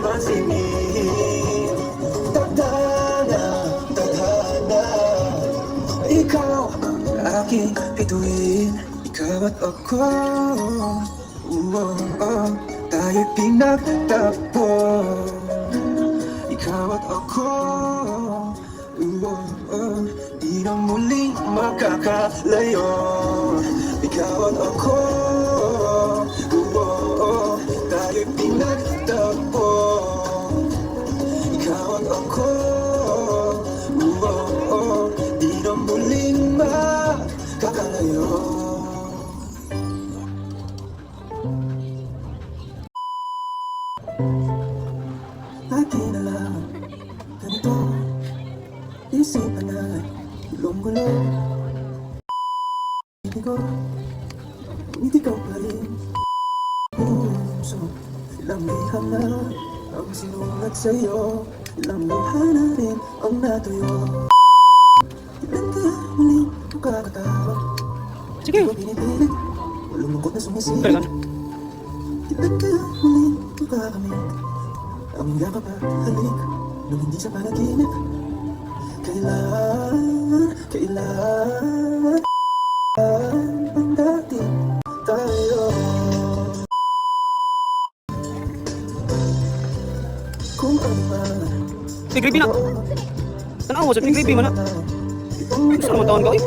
mansingin. Tadhana, tadhana, ikaw aking bituin. Ikaw at ako, tayo'y pinagtagpo. Ikaw at ako, di na muling makakalayo. Ikaw at ako, tayo'y pinagtagpo. Ikaw at ako, di na muling makakalayo. Akin na lang, ganito, isipan na gulong-gulo. Hindi ko, hindi ka pa rin. So, ilang liham na ang sinulat sa'yo, ilang luha na rin ang natuyo. Ilan ka muling makakatawa? Sige. Di ko pinipilit, walang lungkot na sumisilip. Ilan ka muling makakamit? Ang yakap at halik nung hindi sa panaginip. Kailan ang dati tayo. Kung ano man Si Grippy na. Tanaw mo sa Grippy mo na. Gusto naman taon ka, eh.